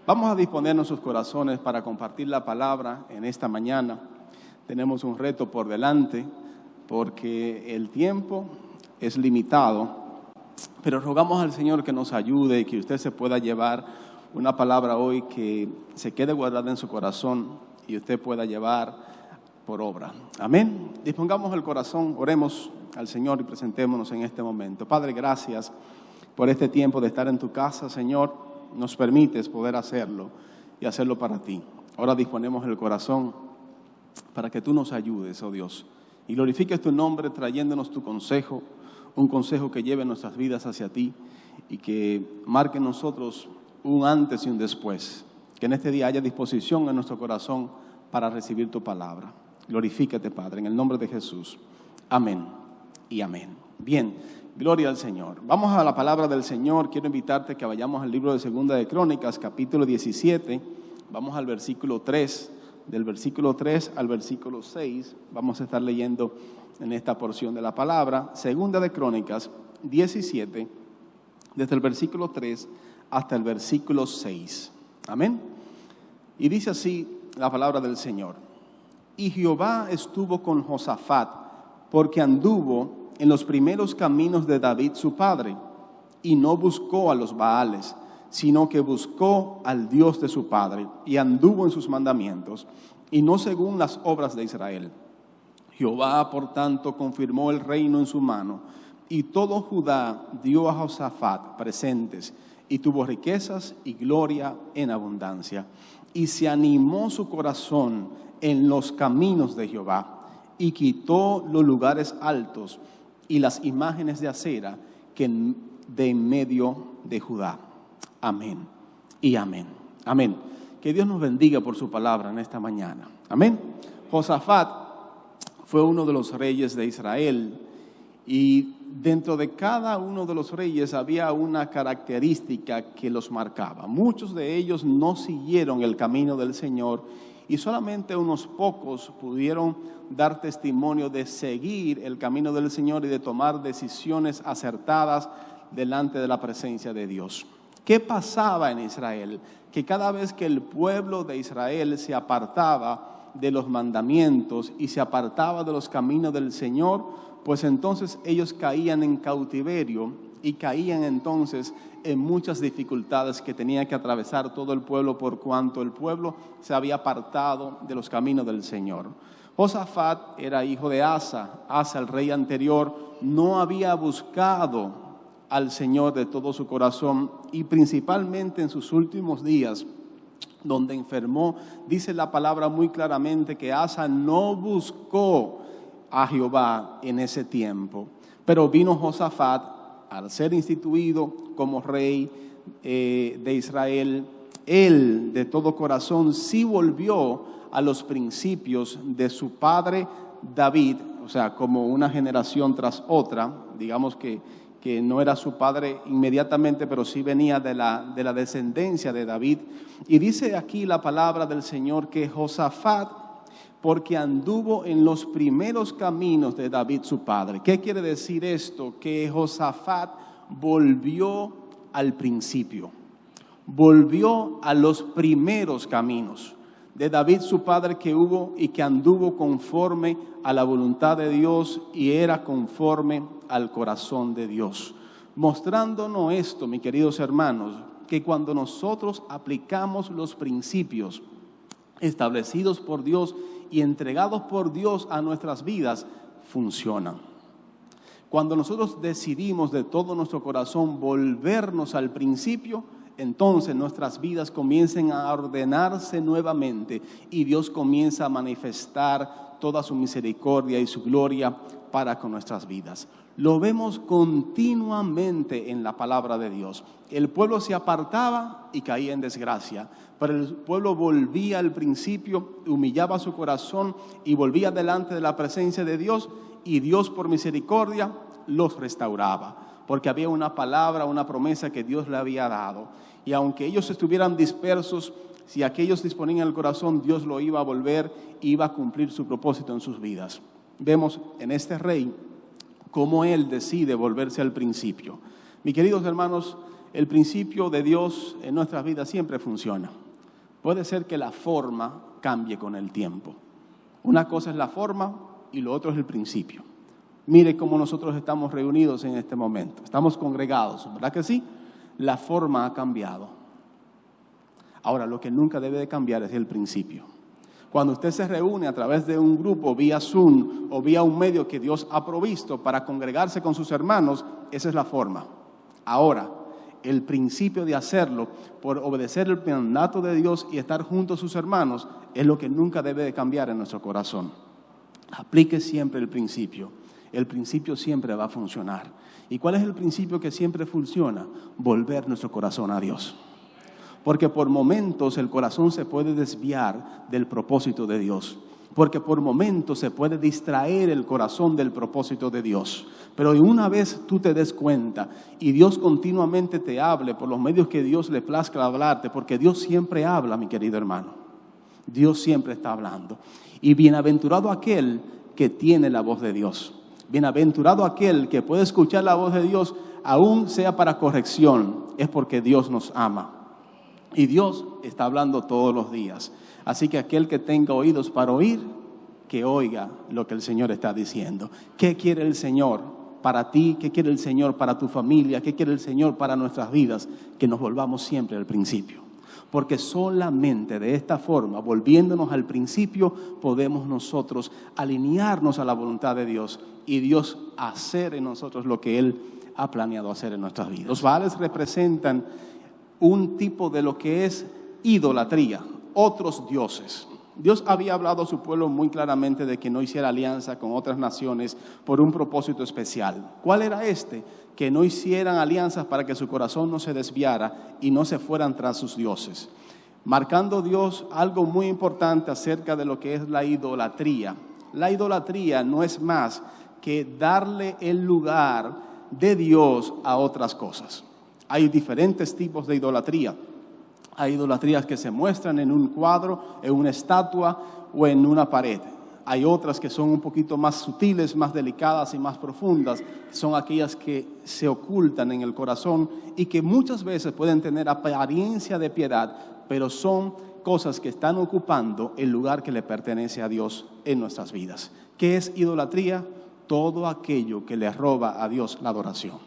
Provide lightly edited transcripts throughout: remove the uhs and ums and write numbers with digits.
Vamos a disponer nuestros corazones para compartir la palabra en esta mañana. Tenemos un reto por delante porque el tiempo es limitado, pero rogamos al Señor que nos ayude y que usted se pueda llevar una palabra hoy que se quede guardada en su corazón y usted pueda llevar por obra. Amén. Dispongamos el corazón, oremos al Señor y presentémonos en este momento. Padre, gracias por este tiempo de estar en tu casa, Señor. Nos permites poder hacerlo y hacerlo para ti. Ahora disponemos el corazón para que tú nos ayudes, oh Dios, y glorifiques tu nombre trayéndonos tu consejo, un consejo que lleve nuestras vidas hacia ti y que marque en nosotros un antes y un después. Que en este día haya disposición en nuestro corazón para recibir tu palabra. Glorifícate, Padre, en el nombre de Jesús. Amén y amén. Bien, gloria al Señor. Vamos a la palabra del Señor. Quiero invitarte a que vayamos al libro de Segunda de Crónicas, capítulo 17. Vamos al versículo 3. Del versículo 3 al versículo 6 vamos a estar leyendo en esta porción de la palabra. Segunda de Crónicas 17, desde el versículo 3 hasta el versículo 6. Amén. Y dice así la palabra del Señor. Y Jehová estuvo con Josafat, porque anduvo en los primeros caminos de David su padre, y no buscó a los Baales, sino que buscó al Dios de su padre, y anduvo en sus mandamientos, y no según las obras de Israel. Jehová, por tanto, confirmó el reino en su mano, y todo Judá dio a Josafat presentes, y tuvo riquezas y gloria en abundancia. Y se animó su corazón en los caminos de Jehová, y quitó los lugares altos y las imágenes de acera que de en medio de Judá. Amén y amén. Amén. Que Dios nos bendiga por su palabra en esta mañana. Amén. Josafat fue uno de los reyes de Israel y dentro de cada uno de los reyes había una característica que los marcaba. Muchos de ellos no siguieron el camino del Señor y solamente unos pocos pudieron dar testimonio de seguir el camino del Señor y de tomar decisiones acertadas delante de la presencia de Dios. ¿Qué pasaba en Israel? Que cada vez que el pueblo de Israel se apartaba de los mandamientos y se apartaba de los caminos del Señor, pues entonces ellos caían en cautiverio y caían entonces en muchas dificultades que tenía que atravesar todo el pueblo por cuanto el pueblo se había apartado de los caminos del Señor. Josafat era hijo de Asa. Asa, el rey anterior, no había buscado al Señor de todo su corazón y principalmente en sus últimos días, donde enfermó, dice la palabra muy claramente que Asa no buscó a Jehová en ese tiempo. Pero vino Josafat, al ser instituido como rey de Israel, él de todo corazón sí volvió a los principios de su padre David, o sea, como una generación tras otra, digamos que no era su padre inmediatamente, pero sí venía de la descendencia de David. Y dice aquí la palabra del Señor que Josafat, porque anduvo en los primeros caminos de David su padre. ¿Qué quiere decir esto? Que Josafat volvió al principio, volvió a los primeros caminos de David su padre que hubo y que anduvo conforme a la voluntad de Dios y era conforme al corazón de Dios. Mostrándonos esto, mis queridos hermanos, que cuando nosotros aplicamos los principios establecidos por Dios y entregados por Dios a nuestras vidas, funcionan. Cuando nosotros decidimos de todo nuestro corazón volvernos al principio, entonces nuestras vidas comienzan a ordenarse nuevamente y Dios comienza a manifestar toda su misericordia y su gloria para con nuestras vidas. Lo vemos continuamente en la palabra de Dios. El pueblo se apartaba y caía en desgracia, pero el pueblo volvía al principio, humillaba su corazón y volvía delante de la presencia de Dios y Dios por misericordia los restauraba. Porque había una palabra, una promesa que Dios le había dado. Y aunque ellos estuvieran dispersos, si aquellos disponían el corazón, Dios lo iba a volver y iba a cumplir su propósito en sus vidas. Vemos en este rey cómo él decide volverse al principio. Mis queridos hermanos, el principio de Dios en nuestras vidas siempre funciona. Puede ser que la forma cambie con el tiempo. Una cosa es la forma y lo otro es el principio. Mire cómo nosotros estamos reunidos en este momento. Estamos congregados, ¿verdad que sí? La forma ha cambiado. Ahora, lo que nunca debe de cambiar es el principio. Cuando usted se reúne a través de un grupo, vía Zoom o vía un medio que Dios ha provisto para congregarse con sus hermanos, esa es la forma. Ahora, el principio de hacerlo por obedecer el mandato de Dios y estar junto a sus hermanos es lo que nunca debe de cambiar en nuestro corazón. Aplique siempre el principio. El principio siempre va a funcionar. ¿Y cuál es el principio que siempre funciona? Volver nuestro corazón a Dios. Porque por momentos el corazón se puede desviar del propósito de Dios. Porque por momentos se puede distraer el corazón del propósito de Dios. Pero una vez tú te des cuenta y Dios continuamente te hable por los medios que Dios le plazca hablarte, porque Dios siempre habla, mi querido hermano. Dios siempre está hablando. Y bienaventurado aquel que tiene la voz de Dios. Bienaventurado aquel que puede escuchar la voz de Dios, aún sea para corrección, es porque Dios nos ama. Y Dios está hablando todos los días. Así que aquel que tenga oídos para oír, que oiga lo que el Señor está diciendo. ¿Qué quiere el Señor para ti? ¿Qué quiere el Señor para tu familia? ¿Qué quiere el Señor para nuestras vidas? Que nos volvamos siempre al principio. Porque solamente de esta forma, volviéndonos al principio, podemos nosotros alinearnos a la voluntad de Dios y Dios hacer en nosotros lo que Él ha planeado hacer en nuestras vidas. Los Baales representan un tipo de lo que es idolatría, otros dioses. Dios había hablado a su pueblo muy claramente de que no hiciera alianza con otras naciones por un propósito especial. ¿Cuál era este? Que no hicieran alianzas para que su corazón no se desviara y no se fueran tras sus dioses. Marcando Dios algo muy importante acerca de lo que es la idolatría. La idolatría no es más que darle el lugar de Dios a otras cosas. Hay diferentes tipos de idolatría. Hay idolatrías que se muestran en un cuadro, en una estatua o en una pared. Hay otras que son un poquito más sutiles, más delicadas y más profundas. Son aquellas que se ocultan en el corazón y que muchas veces pueden tener apariencia de piedad, pero son cosas que están ocupando el lugar que le pertenece a Dios en nuestras vidas. ¿Qué es idolatría? Todo aquello que le roba a Dios la adoración.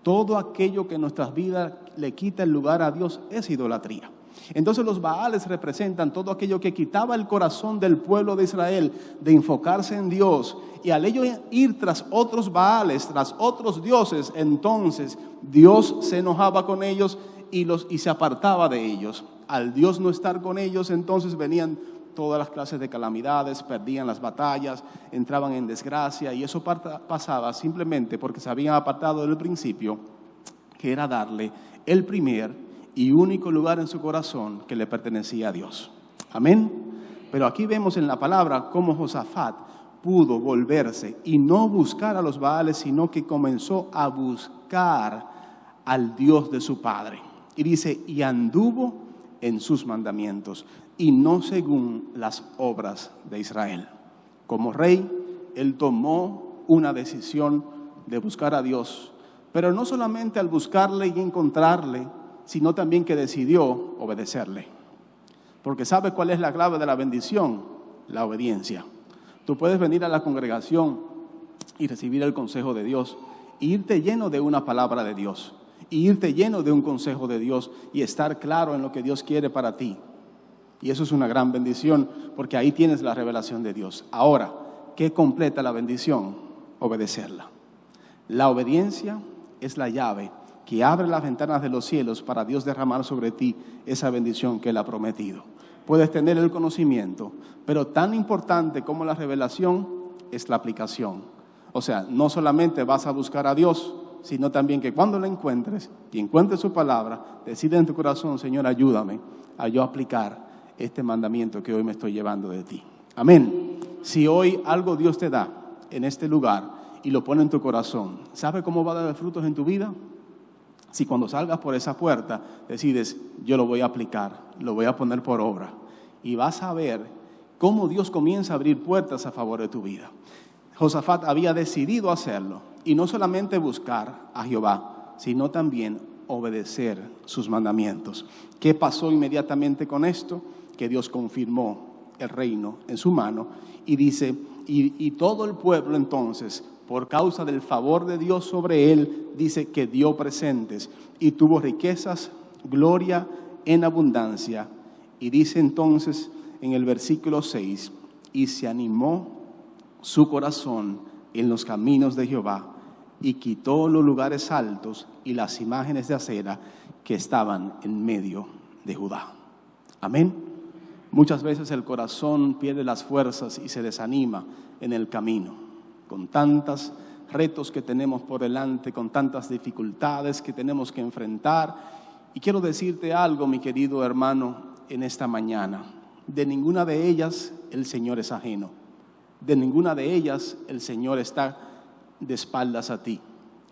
Todo aquello que en nuestras vidas le quita el lugar a Dios es idolatría. Entonces los Baales representan todo aquello que quitaba el corazón del pueblo de Israel de enfocarse en Dios. Y al ello ir tras otros Baales, tras otros dioses, entonces Dios se enojaba con ellos y se apartaba de ellos. Al Dios no estar con ellos, entonces venían todas las clases de calamidades, perdían las batallas, entraban en desgracia, y eso pasaba simplemente porque se habían apartado del principio, que era darle el primer y único lugar en su corazón que le pertenecía a Dios. Amén. Pero aquí vemos en la palabra cómo Josafat pudo volverse y no buscar a los Baales, sino que comenzó a buscar al Dios de su padre. Y dice, y anduvo en sus mandamientos y no según las obras de Israel. Como rey, él tomó una decisión de buscar a Dios, pero no solamente al buscarle y encontrarle, sino también que decidió obedecerle. Porque ¿sabe cuál es la clave de la bendición? La obediencia. Tú puedes venir a la congregación y recibir el consejo de Dios, e irte lleno de una palabra de Dios, y irte lleno de un consejo de Dios y estar claro en lo que Dios quiere para ti. Y eso es una gran bendición, porque ahí tienes la revelación de Dios. Ahora, ¿qué completa la bendición? Obedecerla. La obediencia es la llave que abre las ventanas de los cielos para Dios derramar sobre ti esa bendición que Él ha prometido. Puedes tener el conocimiento, pero tan importante como la revelación es la aplicación. O sea, no solamente vas a buscar a Dios, sino también que cuando la encuentres y encuentres su palabra, decide en tu corazón, Señor, ayúdame a yo aplicar este mandamiento que hoy me estoy llevando de ti. Amén. Si hoy algo Dios te da en este lugar y lo pone en tu corazón, ¿sabe cómo va a dar frutos en tu vida? Si cuando salgas por esa puerta decides, yo lo voy a aplicar, lo voy a poner por obra, y vas a ver cómo Dios comienza a abrir puertas a favor de tu vida. Josafat había decidido hacerlo, y no solamente buscar a Jehová, sino también obedecer sus mandamientos. ¿Qué pasó inmediatamente con esto? Que Dios confirmó el reino en su mano y dice, y todo el pueblo entonces, por causa del favor de Dios sobre él, dice que dio presentes y tuvo riquezas, gloria en abundancia. Y dice entonces en el versículo 6, y se animó su corazón en los caminos de Jehová, y quitó los lugares altos y las imágenes de acera que estaban en medio de Judá. Amén. Muchas veces el corazón pierde las fuerzas y se desanima en el camino, con tantos retos que tenemos por delante, con tantas dificultades que tenemos que enfrentar. Y quiero decirte algo, mi querido hermano, en esta mañana. De ninguna de ellas el Señor es ajeno. De ninguna de ellas el Señor está de espaldas a ti.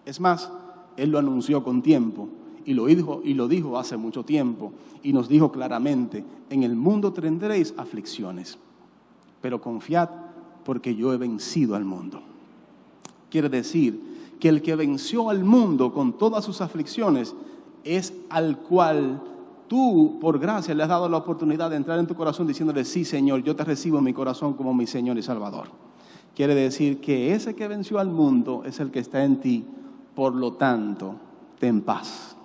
Es más, Él lo anunció con tiempo y lo dijo hace mucho tiempo y nos dijo claramente, en el mundo tendréis aflicciones, pero confiad porque yo he vencido al mundo. Quiere decir que el que venció al mundo con todas sus aflicciones es al cual tú, por gracia, le has dado la oportunidad de entrar en tu corazón diciéndole, sí, Señor, yo te recibo en mi corazón como mi Señor y Salvador. Quiere decir que ese que venció al mundo es el que está en ti. Por lo tanto, ten paz.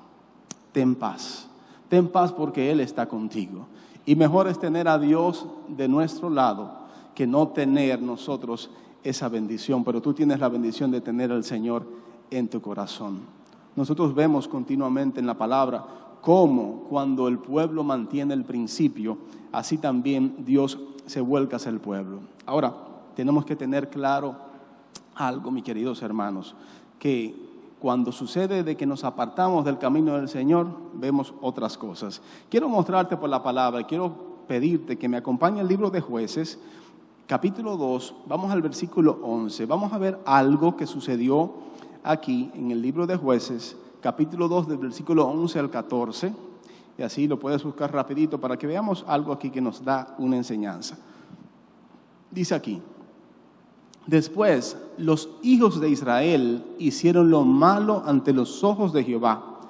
Ten paz. Ten paz porque Él está contigo. Y mejor es tener a Dios de nuestro lado que no tener nosotros esa bendición. Pero tú tienes la bendición de tener al Señor en tu corazón. Nosotros vemos continuamente en la palabra cómo cuando el pueblo mantiene el principio, así también Dios se vuelca hacia el pueblo. Ahora, tenemos que tener claro algo, mis queridos hermanos, que cuando sucede de que nos apartamos del camino del Señor, vemos otras cosas. Quiero mostrarte por la palabra, quiero pedirte que me acompañe al libro de Jueces, capítulo 2, vamos al versículo 11. Vamos a ver algo que sucedió aquí en el libro de Jueces, capítulo 2, del versículo 11 al 14, y así lo puedes buscar rapidito para que veamos algo aquí que nos da una enseñanza. Dice aquí, después los hijos de Israel hicieron lo malo ante los ojos de Jehová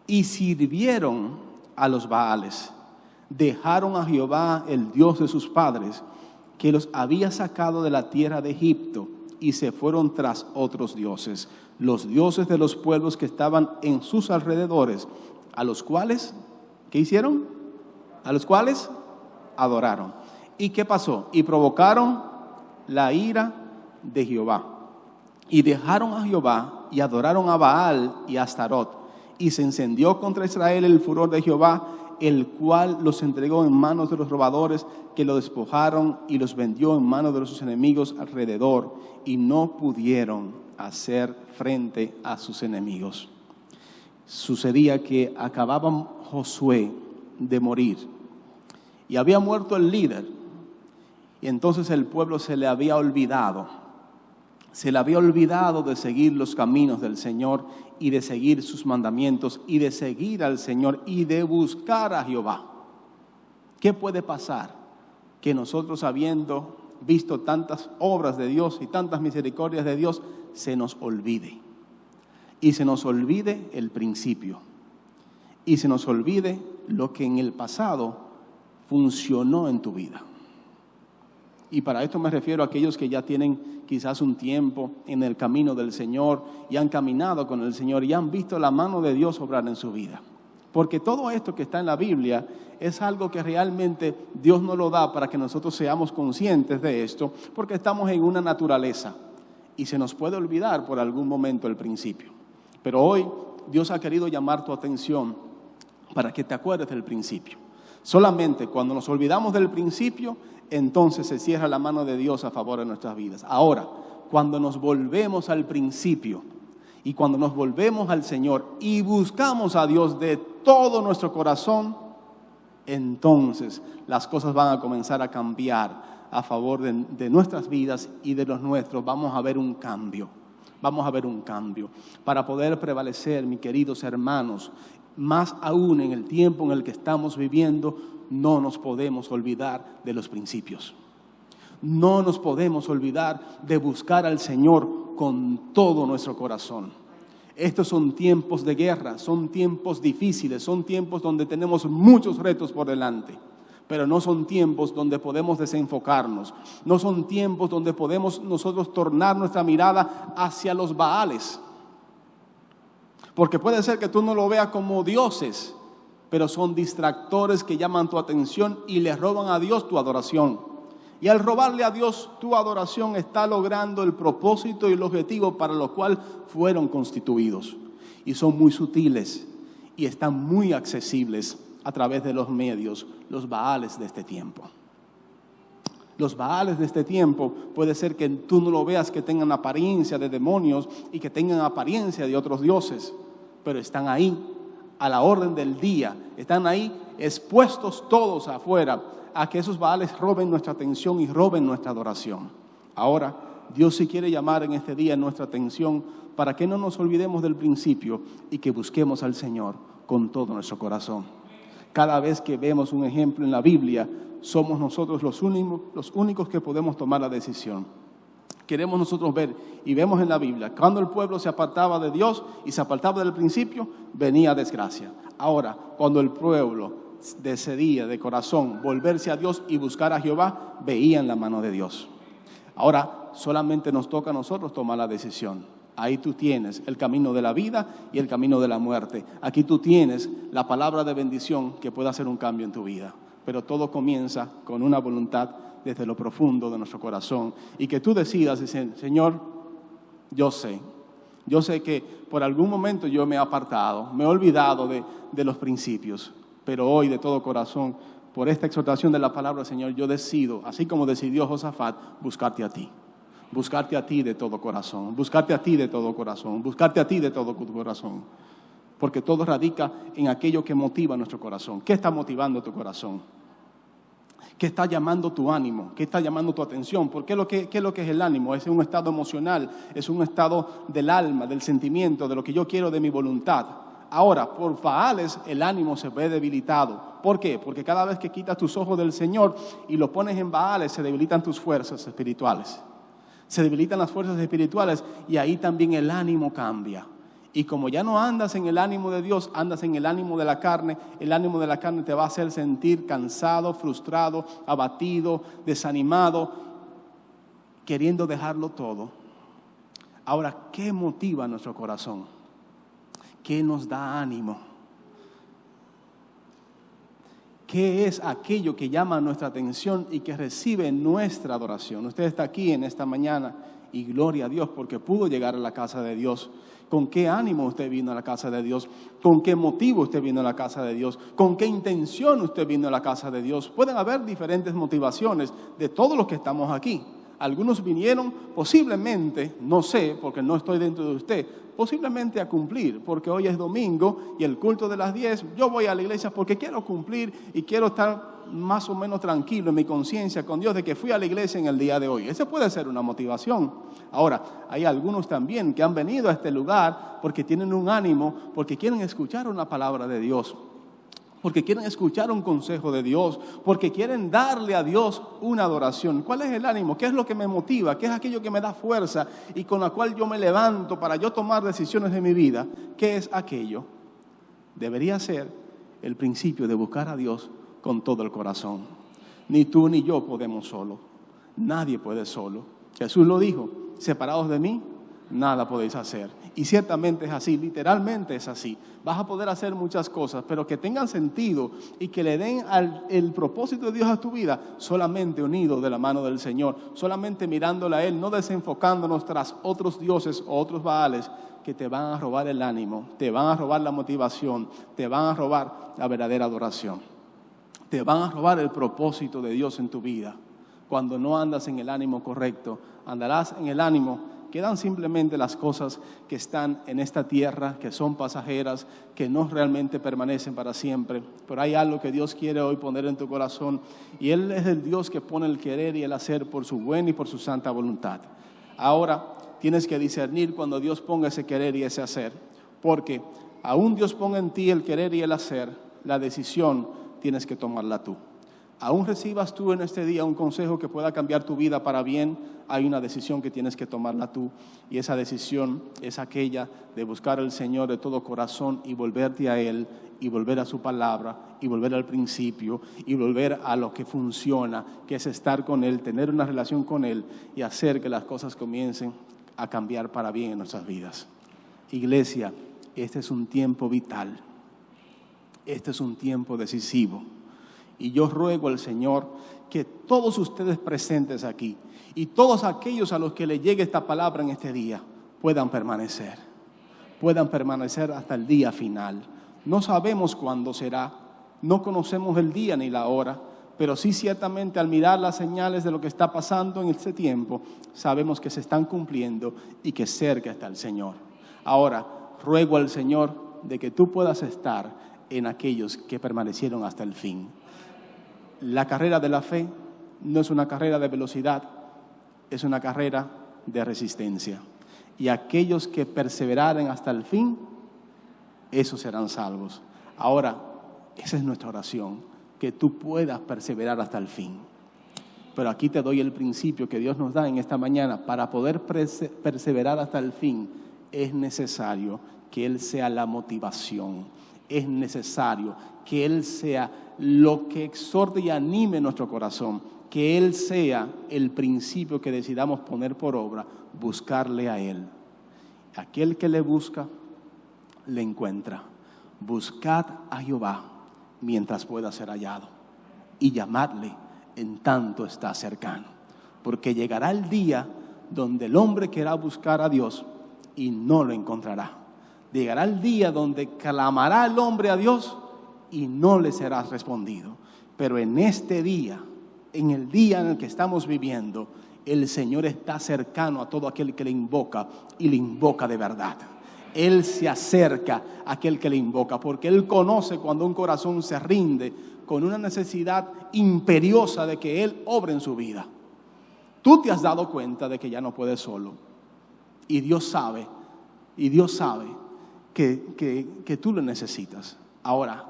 y sirvieron a los Baales. Dejaron a Jehová, el Dios de sus padres, que los había sacado de la tierra de Egipto, y se fueron tras otros dioses, los dioses de los pueblos que estaban en sus alrededores, a los cuales, ¿qué hicieron? A los cuales adoraron. ¿Y qué pasó? Y provocaron la ira de Jehová. Y dejaron a Jehová y adoraron a Baal y a Astarot. Y se encendió contra Israel el furor de Jehová, el cual los entregó en manos de los robadores, que lo despojaron y los vendió en manos de sus enemigos alrededor, y no pudieron hacer frente a sus enemigos. Sucedía que acababa Josué de morir y había muerto el líder, y entonces el pueblo se le había olvidado de seguir los caminos del Señor y de seguir sus mandamientos y de seguir al Señor y de buscar a Jehová. ¿Qué puede pasar? Que nosotros, habiendo visto tantas obras de Dios y tantas misericordias de Dios, se nos olvide. Y se nos olvide el principio. Y se nos olvide lo que en el pasado funcionó en tu vida. Y para esto me refiero a aquellos que ya tienen quizás un tiempo en el camino del Señor y han caminado con el Señor y han visto la mano de Dios obrar en su vida. Porque todo esto que está en la Biblia es algo que realmente Dios nos lo da para que nosotros seamos conscientes de esto, porque estamos en una naturaleza y se nos puede olvidar por algún momento el principio. Pero hoy Dios ha querido llamar tu atención para que te acuerdes del principio. Solamente cuando nos olvidamos del principio, entonces se cierra la mano de Dios a favor de nuestras vidas. Ahora, cuando nos volvemos al principio y cuando nos volvemos al Señor y buscamos a Dios de todo nuestro corazón, entonces las cosas van a comenzar a cambiar a favor de nuestras vidas y de los nuestros. Vamos a ver un cambio. Vamos a ver un cambio. Para poder prevalecer, mis queridos hermanos, más aún en el tiempo en el que estamos viviendo, no nos podemos olvidar de los principios. No nos podemos olvidar de buscar al Señor con todo nuestro corazón. Estos son tiempos de guerra, son tiempos difíciles, son tiempos donde tenemos muchos retos por delante. Pero no son tiempos donde podemos desenfocarnos, no son tiempos donde podemos nosotros tornar nuestra mirada hacia los Baales. Porque puede ser que tú no lo veas como dioses, pero son distractores que llaman tu atención y le roban a Dios tu adoración. Y al robarle a Dios tu adoración está logrando el propósito y el objetivo para lo cual fueron constituidos. Y son muy sutiles y están muy accesibles a través de los medios, los Baales de este tiempo. Los Baales de este tiempo puede ser que tú no lo veas que tengan apariencia de demonios y que tengan apariencia de otros dioses, pero están ahí a la orden del día, están ahí expuestos todos afuera a que esos Baales roben nuestra atención y roben nuestra adoración. Ahora, Dios sí quiere llamar en este día nuestra atención para que no nos olvidemos del principio y que busquemos al Señor con todo nuestro corazón. Cada vez que vemos un ejemplo en la Biblia, somos nosotros los únicos que podemos tomar la decisión. Queremos nosotros ver y vemos en la Biblia, cuando el pueblo se apartaba de Dios y se apartaba del principio, venía desgracia. Ahora, cuando el pueblo decidía de corazón volverse a Dios y buscar a Jehová, veían la mano de Dios. Ahora, solamente nos toca a nosotros tomar la decisión. Ahí tú tienes el camino de la vida y el camino de la muerte. Aquí tú tienes la palabra de bendición que puede hacer un cambio en tu vida. Pero todo comienza con una voluntad desde lo profundo de nuestro corazón. Y que tú decidas, Señor, yo sé que por algún momento yo me he apartado, me he olvidado de los principios. Pero hoy de todo corazón, por esta exhortación de la palabra, Señor, yo decido, así como decidió Josafat, buscarte a ti. Buscarte a ti de todo corazón, buscarte a ti de todo corazón, buscarte a ti de todo corazón. Porque todo radica en aquello que motiva nuestro corazón. ¿Qué está motivando tu corazón? ¿Qué está llamando tu ánimo? ¿Qué está llamando tu atención? Porque ¿qué es lo que es el ánimo? Es un estado emocional, es un estado del alma, del sentimiento, de lo que yo quiero, de mi voluntad. Ahora, por Baales el ánimo se ve debilitado. ¿Por qué? Porque cada vez que quitas tus ojos del Señor y los pones en Baales, se debilitan tus fuerzas espirituales. Se debilitan las fuerzas espirituales y ahí también el ánimo cambia. Y como ya no andas en el ánimo de Dios, andas en el ánimo de la carne, el ánimo de la carne te va a hacer sentir cansado, frustrado, abatido, desanimado, queriendo dejarlo todo. Ahora, ¿qué motiva nuestro corazón? ¿Qué nos da ánimo? ¿Qué es aquello que llama nuestra atención y que recibe nuestra adoración? Usted está aquí en esta mañana y gloria a Dios porque pudo llegar a la casa de Dios. ¿Con qué ánimo usted vino a la casa de Dios? ¿Con qué motivo usted vino a la casa de Dios? ¿Con qué intención usted vino a la casa de Dios? Pueden haber diferentes motivaciones de todos los que estamos aquí. Algunos vinieron posiblemente, no sé, porque no estoy dentro de usted, posiblemente a cumplir, porque hoy es domingo y el culto de las 10, yo voy a la iglesia porque quiero cumplir y quiero estar más o menos tranquilo en mi conciencia con Dios de que fui a la iglesia en el día de hoy. Esa puede ser una motivación. Ahora, hay algunos también que han venido a este lugar porque tienen un ánimo, porque quieren escuchar una palabra de Dios, porque quieren escuchar un consejo de Dios, porque quieren darle a Dios una adoración. ¿Cuál es el ánimo? ¿Qué es lo que me motiva? ¿Qué es aquello que me da fuerza y con la cual yo me levanto para yo tomar decisiones de mi vida? ¿Qué es aquello? Debería ser el principio de buscar a Dios con todo el corazón. Ni tú ni yo podemos solo. Nadie puede solo. Jesús lo dijo, separados de mí, nada podéis hacer. Y ciertamente es así, literalmente es así. Vas a poder hacer muchas cosas, pero que tengan sentido y que le den el propósito de Dios a tu vida solamente unido de la mano del Señor, solamente mirándole a Él, no desenfocándonos tras otros dioses o otros Baales que te van a robar el ánimo, te van a robar la motivación, te van a robar la verdadera adoración, te van a robar el propósito de Dios en tu vida. Cuando no andas en el ánimo correcto, andarás en el ánimo. Quedan simplemente las cosas que están en esta tierra, que son pasajeras, que no realmente permanecen para siempre. Pero hay algo que Dios quiere hoy poner en tu corazón. Y Él es el Dios que pone el querer y el hacer por su buena y por su santa voluntad. Ahora tienes que discernir cuando Dios ponga ese querer y ese hacer. Porque aún Dios ponga en ti el querer y el hacer, la decisión tienes que tomarla tú. aún recibas tú en este día un consejo que pueda cambiar tu vida para bien, hay una decisión que tienes que tomarla tú, y esa decisión es aquella de buscar al Señor de todo corazón y volverte a Él, y volver a su palabra, y volver al principio, y volver a lo que funciona, que es estar con Él, tener una relación con Él, y hacer que las cosas comiencen a cambiar para bien en nuestras vidas. Iglesia, este es un tiempo vital, este es un tiempo decisivo. Y yo ruego al Señor que todos ustedes presentes aquí y todos aquellos a los que les llegue esta palabra en este día puedan permanecer hasta el día final. No sabemos cuándo será, no conocemos el día ni la hora, pero sí ciertamente al mirar las señales de lo que está pasando en este tiempo, sabemos que se están cumpliendo y que cerca está el Señor. Ahora, ruego al Señor de que tú puedas estar en aquellos que permanecieron hasta el fin. La carrera de la fe no es una carrera de velocidad, es una carrera de resistencia. Y aquellos que perseveraren hasta el fin, esos serán salvos. Ahora, esa es nuestra oración, que tú puedas perseverar hasta el fin. Pero aquí te doy el principio que Dios nos da en esta mañana. Para poder perseverar hasta el fin, es necesario que Él sea la motivación. Es necesario que Él sea lo que exhorte y anime nuestro corazón, que Él sea el principio que decidamos poner por obra, buscarle a Él. Aquel que le busca, le encuentra. Buscad a Jehová mientras pueda ser hallado, y llamadle en tanto está cercano. Porque llegará el día donde el hombre querrá buscar a Dios y no lo encontrará. Llegará el día donde clamará el hombre a Dios y no le será respondido. Pero en este día, en el día en el que estamos viviendo, el Señor está cercano a todo aquel que le invoca y le invoca de verdad. Él se acerca a aquel que le invoca, porque Él conoce cuando un corazón se rinde con una necesidad imperiosa de que Él obre en su vida. Tú te has dado cuenta de que ya no puedes solo, y Dios sabe que tú lo necesitas. Ahora,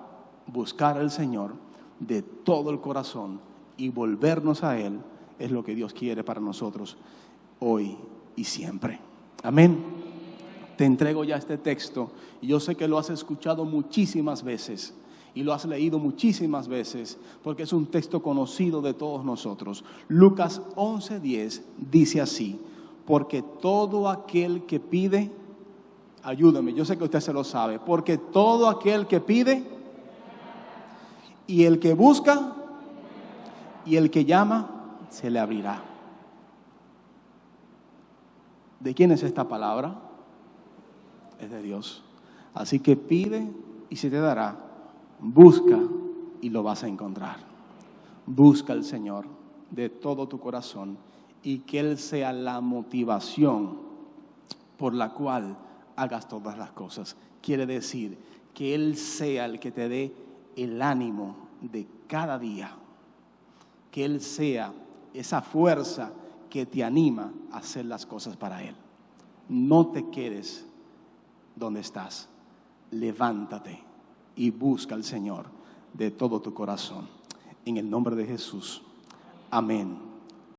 buscar al Señor de todo el corazón y volvernos a Él es lo que Dios quiere para nosotros hoy y siempre. Amén. Te entrego ya este texto, y yo sé que lo has escuchado muchísimas veces y lo has leído muchísimas veces, porque es un texto conocido de todos nosotros. Lucas 11:10 dice así: porque todo aquel que pide, ayúdame, yo sé que usted se lo sabe, porque todo aquel que pide, y el que busca, y el que llama, se le abrirá. ¿De quién es esta palabra? Es de Dios. Así que pide y se te dará, busca y lo vas a encontrar. Busca al Señor de todo tu corazón, y que Él sea la motivación por la cual hagas todas las cosas. Quiere decir que Él sea el que te dé el ánimo de cada día, que Él sea esa fuerza que te anima a hacer las cosas para Él. No te quedes donde estás, levántate y busca al Señor de todo tu corazón. En el nombre de Jesús, amén.